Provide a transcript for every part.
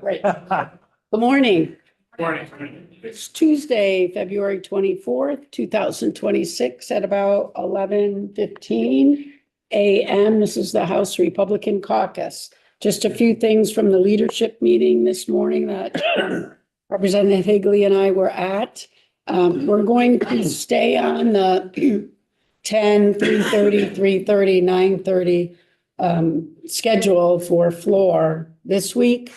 Right. Good morning. It's Tuesday, February 24th, 2026 at about 11:15 a.m. This is the House Republican Caucus. Just a few things from the leadership meeting this morning that Representative Higley and I were at. We're going to stay on the 10, 3:30, 3:30, 9:30 schedule for floor this week.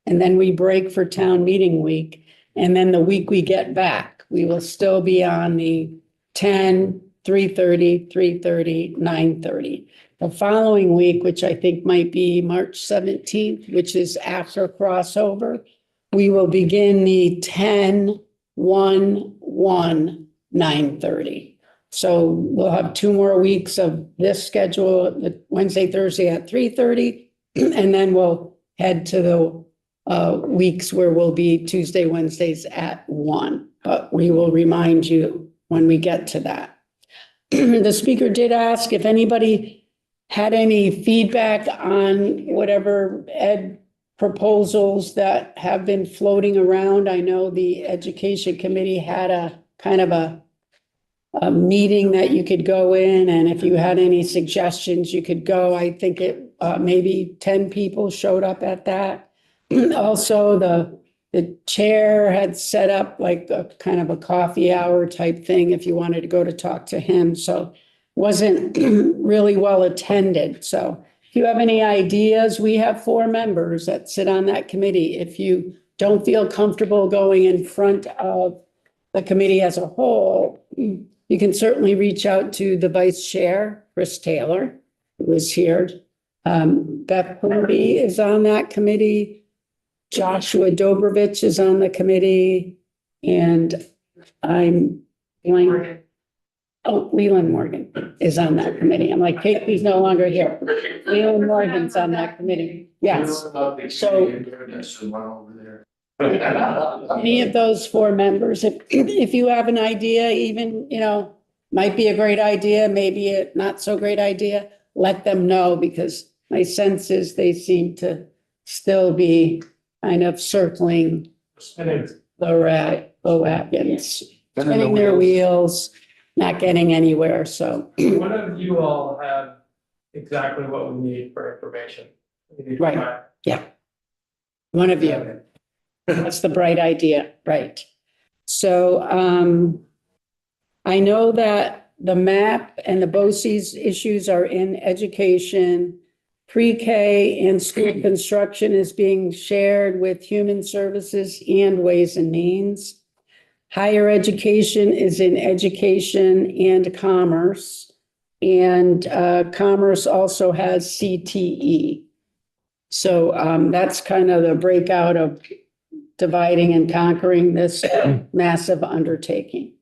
And then we break for town meeting week. And then the week we get back, we will still be on the 10, 3:30, 3:30, 9:30. The following week, which I think might be March 17th, which is after crossover, we will begin the 10, 1, 1, 9:30. So we'll have 2 more weeks of this schedule, the Wednesday, Thursday at 3:30, and then we'll head to the weeks where we'll be Tuesday, Wednesdays at 1. But we will remind you when we get to that. The speaker did ask if anybody had any feedback on whatever ed proposals that have been floating around. I know the Education Committee had a kind of a meeting that you could go in, and if you had any suggestions, you could go. I think it maybe 10 people showed up at that. Also, the chair had set up like a kind of a coffee hour type thing if you wanted to go to talk to him. So wasn't really well attended. So if you have any ideas, we have 4 members that sit on that committee. If you don't feel comfortable going in front of the committee as a whole, you can certainly reach out to the vice chair, Chris Taylor, who is here. Beth Purdy is on that committee. Joshua Dobrovich is on the committee. And I'm blank. Oh, Leland Morgan is on that committee. I'm like, Kate, he's no longer here. Leland Morgan's on that committee. Yes. So any of those 4 members, if you have an idea, even, might be a great idea, maybe a not so great idea, let them know, because my sense is they seem to still be kind of circling the wagons, spinning their wheels, not getting anywhere. So one of you all have exactly what we need for information. Right. Yeah. One of you. That's the bright idea, right? So I know that the MAP and the BOCES issues are in education. Pre-K and school construction is being shared with human services and ways and means. Higher education is in education and commerce. And commerce also has CTE. So that's kind of the breakout of dividing and conquering this massive undertaking.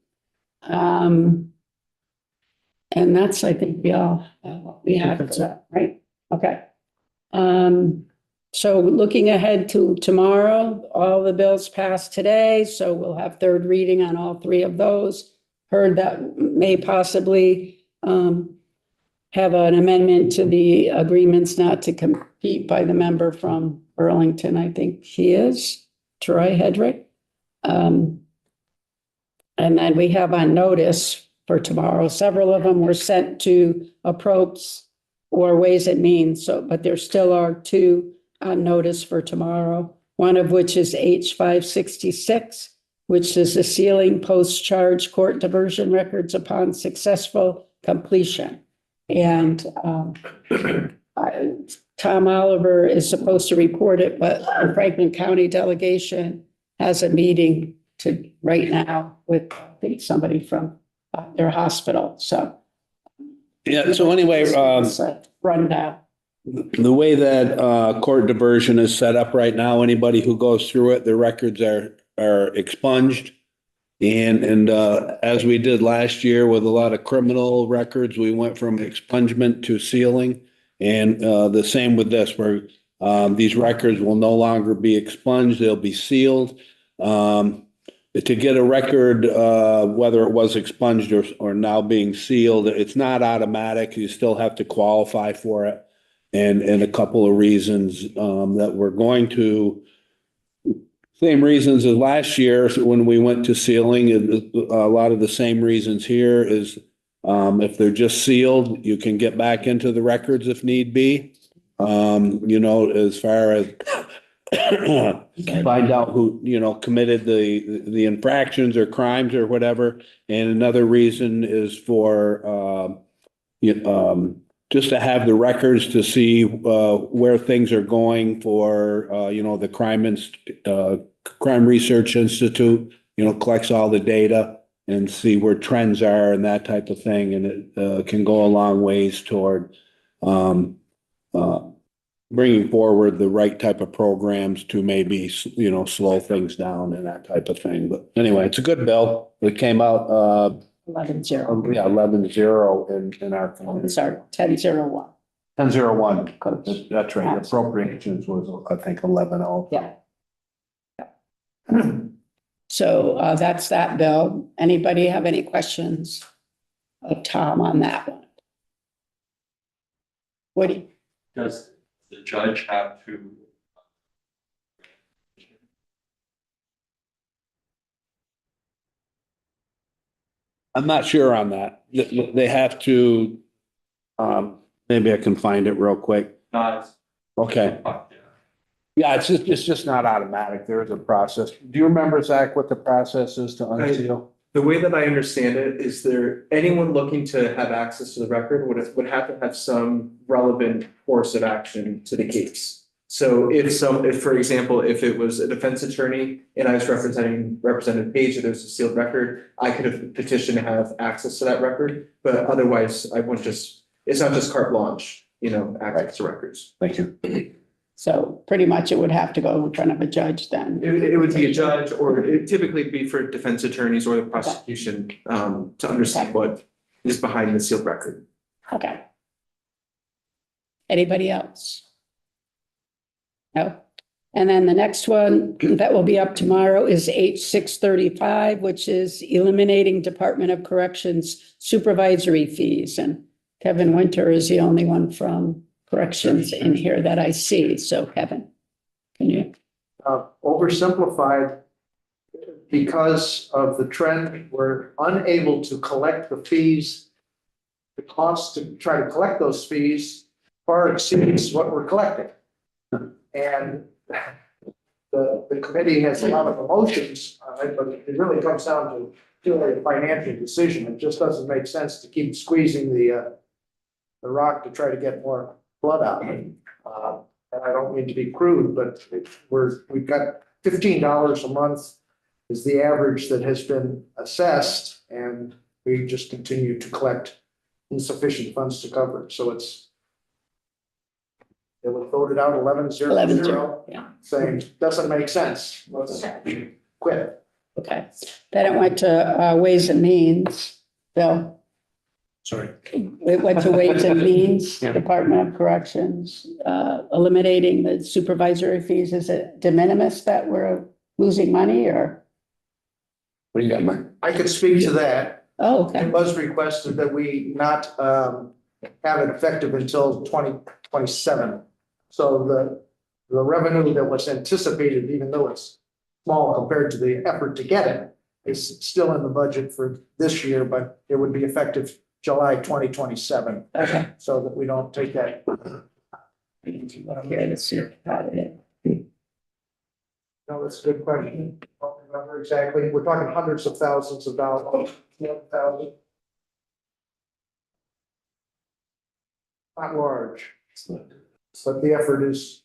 And that's, I think, we have for that, right? Okay. So looking ahead to tomorrow, all the bills passed today, so we'll have 3rd reading on all 3 of those. Heard that may possibly have an amendment to the agreements not to compete by the member from Burlington. I think he is, Troy Hedrick. And then we have on notice for tomorrow. Several of them were sent to approps or ways and means. So, but there still are 2 on notice for tomorrow. One of which is H566, which is the sealing post-charge court diversion records upon successful completion. And Tom Oliver is supposed to report it, but the Franklin County delegation has a meeting right now with, I think, somebody from their hospital. So yeah. So anyway, rundown. The way that court diversion is set up right now, anybody who goes through it, the records are expunged. And as we did last year with a lot of criminal records, we went from expungement to sealing. And the same with this, where these records will no longer be expunged, they'll be sealed. To get a record, whether it was expunged or now being sealed, it's not automatic. You still have to qualify for it. and a couple of reasons, that we're going to, same reasons as last year when we went to sealing, a lot of the same reasons here is, if they're just sealed, you can get back into the records if need be. As far as find out who, committed the infractions or crimes or whatever. And another reason is for, just to have the records to see, where things are going for, the Crime Research Institute, collects all the data and see where trends are and that type of thing. And it, can go a long ways toward, bringing forward the right type of programs to maybe, slow things down and that type of thing. But anyway, it's a good bill. It came out, 11-0. yeah, 11-0 in our. Sorry, 10-01. 10-01. That's right. Appropriations was, I think, 11-0. Yeah. So that's that bill. Anybody have any questions of Tom on that one? Woody? Does the judge have to? I'm not sure on that. They have to, maybe I can find it real quick. Not. Okay. Yeah, it's just not automatic. There is a process. Do you remember, Zach, what the process is to unseal? The way that I understand it is anyone looking to have access to the record would have to have some relevant course of action to the case. So if, for example, if it was a defense attorney and I was represented Paige, or there's a sealed record, I could have petitioned to have access to that record, but otherwise I wouldn't it's not just carte blanche, access to records. Thank you. So pretty much it would have to go in front of a judge then. It would be a judge, or it typically be for defense attorneys or the prosecution, to understand what is behind the sealed record. Okay. Anybody else? No. And then the next one that will be up tomorrow is H635, which is eliminating Department of Corrections supervisory fees. And Kevin Winter is the only one from Corrections in here that I see. So Kevin, can you? Oversimplified, because of the trend, we're unable to collect the fees. The cost to try to collect those fees far exceeds what we're collecting. And the committee has a lot of emotions, but it really comes down to purely a financial decision. It just doesn't make sense to keep squeezing the rock to try to get more blood out of it. And I don't mean to be crude, but we've got $15 a month is the average that has been assessed, and we just continue to collect insufficient funds to cover it. So it was voted out 11-0. 11-0, yeah. Saying doesn't make sense. Let's quit. Okay. Then it went to Ways and Means. Bill? Sorry. It went to Ways and Means, Yeah. Department of Corrections, eliminating the supervisory fees. Is it de minimis that we're losing money, or? What do you got, Mike? I could speak to that. Oh, okay. It was requested that we not have it effective until 2027. So the revenue that was anticipated, even though it's small compared to the effort to get it, is still in the budget for this year, but it would be effective July 2027. Okay. So that we don't take that. Here, let's see. Got it. No, that's a good question. I don't remember exactly. We're talking hundreds of thousands of dollars. 1,000. Not large, but the effort is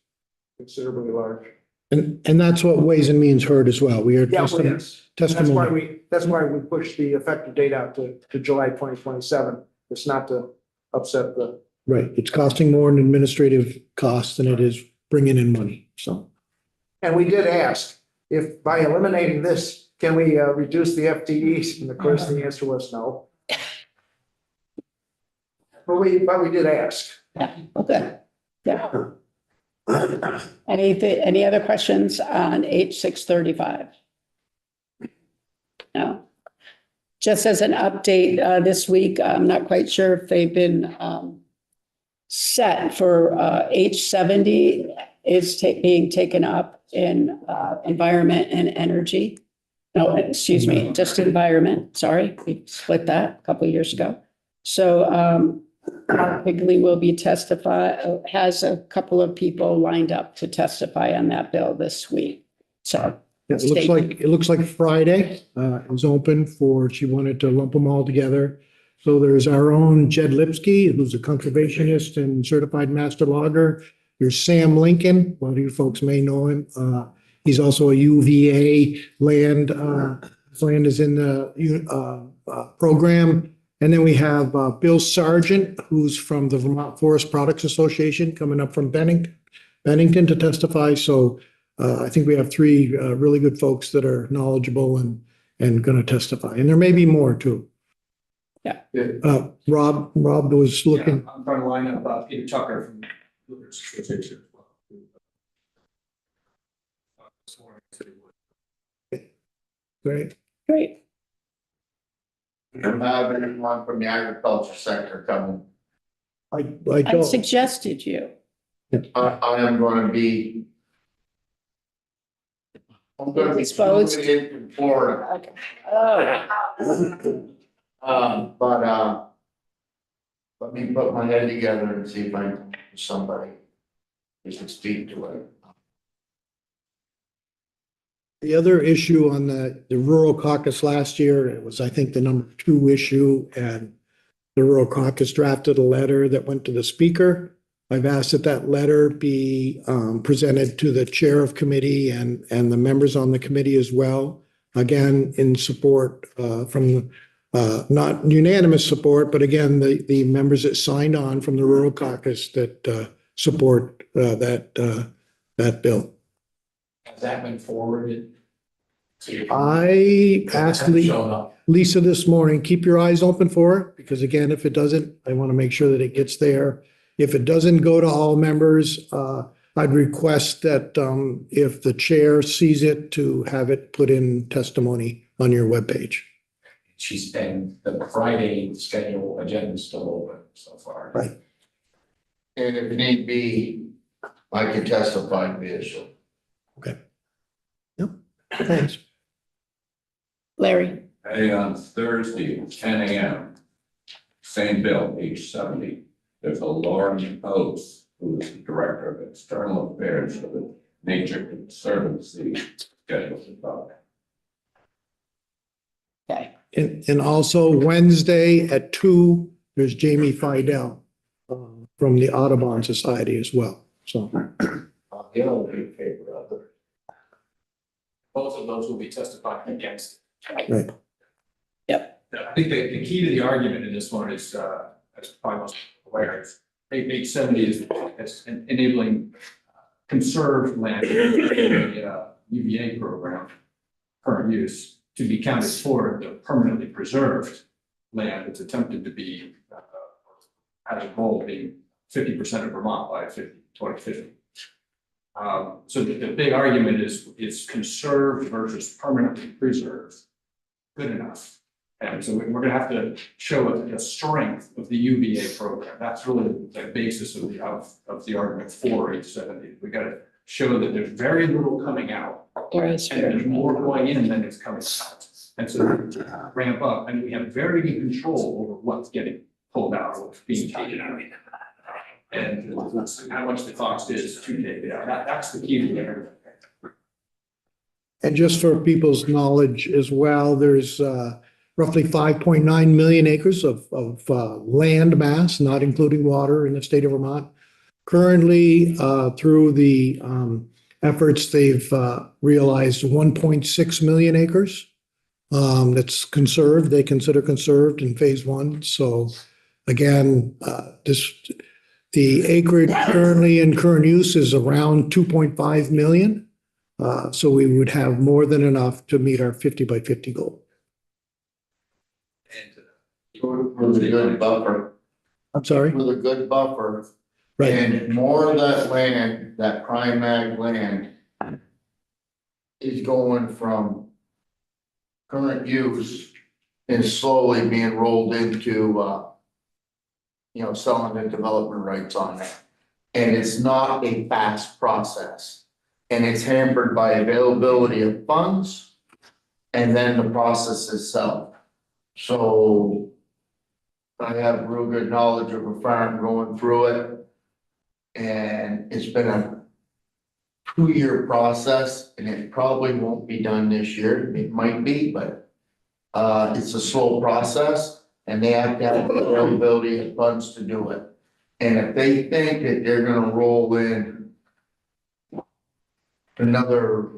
considerably large. And that's what Ways and Means heard as well. We heard Yeah, well, yes. That's why testimony. we pushed the effective date out to July 2027. It's not to upset the. Right. It's costing more in administrative costs than it is bringing in money. So. And we did ask if by eliminating this, can we reduce the FTEs? And of course, the answer was no. But we did ask. Yeah, okay. Yeah. Any other questions on H635? No. Just as an update, this week, I'm not quite sure if they've been set for H70 is being taken up in environment and energy. No, excuse me, just environment, sorry, we split that a couple of years ago. So Mark Higley will be has a couple of people lined up to testify on that bill this week. So It looks like Friday is open for, she wanted to lump them all together. So there's our own Jed Lipsky, who's a conservationist and certified master logger. There's Sam Lincoln, a lot of you folks may know him. He's also a UVA land, his land is in the program. And then we have Bill Sargent, who's from the Vermont Forest Products Association, coming up from Bennington to testify. So I think we have three really good folks that are knowledgeable and going to testify. And there may be more too. Rob was looking. I'm trying to line up Peter Tucker from Builders Association as well. Great. great. You have anyone from the agriculture sector coming? I I don't, suggested you. I am gonna be. I'm gonna be Exposed. moving in from Florida, Okay. Oh, let me put my head together and see if I can get somebody who can speak to it. the other issue on the rural caucus last year, it was, I think, the number 2 issue, and the rural caucus drafted a letter that went to the speaker. I've asked that that letter be presented to the chair of committee and the members on the committee as well. Again, in support from not unanimous support, but again, the members that signed on from the rural caucus that support that bill. Has that been forwarded? I asked Hasn't shown up. Lisa this morning, keep your eyes open for it, because again, if it doesn't, I want to make sure that it gets there. If it doesn't go to all members, I'd request that if the chair sees it, to have it put in testimony on your webpage. She's been, the Friday schedule agenda is still open so far. Right. And if need be, I can testify to the issue. Thanks. Larry, Hey, on Thursday, 10 a.m., same bill, H70, there's a Lauren Oates, who is the Director of External Affairs for the Nature Conservancy, scheduled to talk. okay, And also Wednesday at 2, there's Jamie Fidel from the Audubon Society as well. So, The other big favor of it. Both of those will be testifying against. right. I think the key to the argument in this one is, as probably most aware, is H70 is enabling conserved land in the UVA program, current use, to be counted for the permanently preserved land that's attempted to be, has a goal of being 50% of Vermont by 2050. So the big argument is conserved versus permanently preserved good enough? And so we're gonna have to show the strength of the UVA program. That's really the basis of the argument for H70. We gotta show that there's very little coming out, whereas and there's more going in than is coming out. And so ramp up, and we have very good control over what's getting pulled out or what's being taken out. And how much the cost is to take it out. That's the key to the argument. And just for people's knowledge as well, there's roughly 5.9 million acres of land mass, not including water, in the state of Vermont. Currently, through the efforts, they've realized 1.6 million acres that's conserved. They consider conserved in phase 1. So again, the acreage currently in current use is around 2.5 million. So we would have more than enough to meet our 50 by 50 goal. With a good buffer, I'm sorry? with a good buffer. Right. And more of that land, that prime ag land, is going from current use and slowly being rolled into selling the development rights on it. And it's not a fast process. And it's hampered by availability of funds and then the process itself. So I have real good knowledge of a farm going through it. And it's been a 2-year process, and it probably won't be done this year. It might be, but it's a slow process, and they have to have the availability of funds to do it. And if they think that they're gonna roll in another,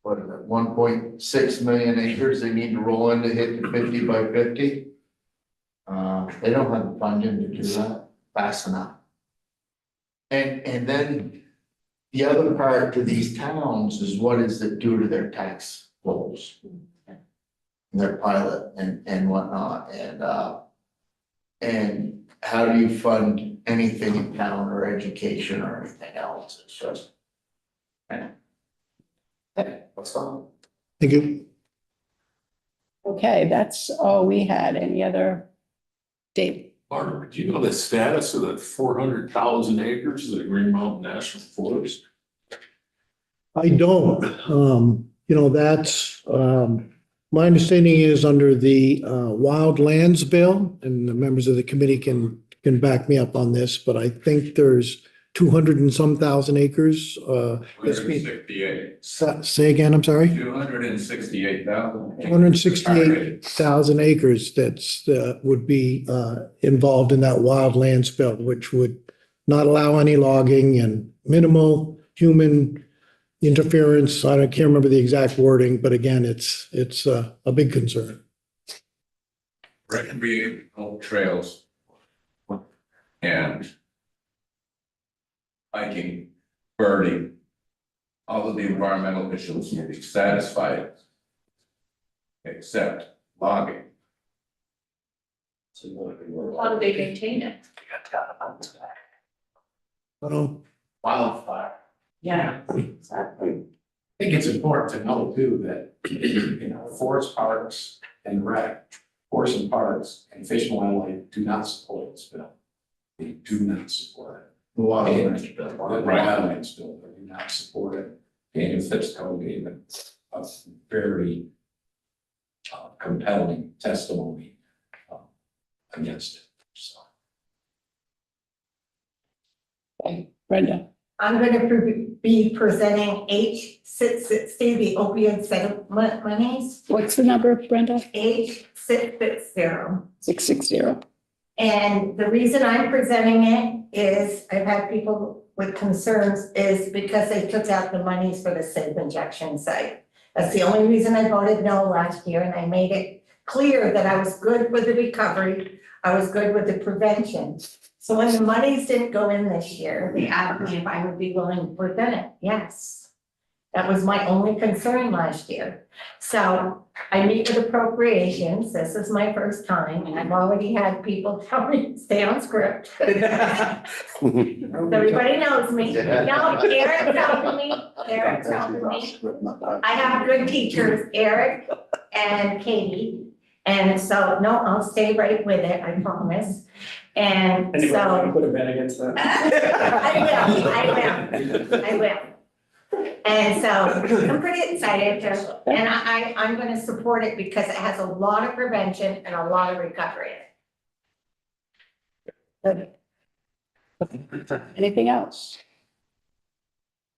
what is it, 1.6 million acres, they need to roll in to hit the 50 by 50. They don't have the funding to do that fast enough. And then the other part to these towns is what is it do to their tax rolls? Their pilot and whatnot, and how do you fund anything in town or education or anything else? It's just. What's on? Thank you. Okay, that's all we had. Any other? Dave? Barbara, do you know the status of the 400,000 acres of the Green Mountain National Forest? I don't, that's, my understanding is under the Wild Lands Bill, and the members of the committee can back me up on this, but I think there's 200 and some thousand acres. That's being, 268. say again, I'm sorry? 268,000. 268,000 acres that's, would be involved in that Wild Lands Bill, which would not allow any logging and minimal human interference. I can't remember the exact wording, but again, it's a big concern. Recreational trails and hiking, birding, all of the environmental issues will be satisfied except logging. How do they maintain it? Wildfire. Yeah, exactly. I think it's important to know too that, forest parks and forest and parks and Fish and Wildlife do not support this bill. They do not support it. The Wildlands bill, they do not support it. Daniel Fitchco gave it a very compelling testimony against it, so. Okay, Brenda? I'm going to be presenting H660, the opioid settlement monies, What's the number, Brenda? H660. 660. And the reason I'm presenting it is I've had people with concerns is because they took out the monies for the safe injection site. That's the only reason I voted no last year, and I made it clear that I was good with the recovery, I was good with the prevention. So when the monies didn't go in this year, they asked me if I would be willing to present it. Yes. That was my only concern last year. So I meet with appropriations. This is my first time, and I've already had people tell me, stay on script. Everybody knows me. No, Eric's helping me. Eric's helping me. I have good teachers, Eric and Katie. And so, no, I'll stay right with it, I promise. And Anybody want to so. put a bet against that? I will. And so I'm pretty excited to, and I'm going to support it because it has a lot of prevention and a lot of recovery. Anything else?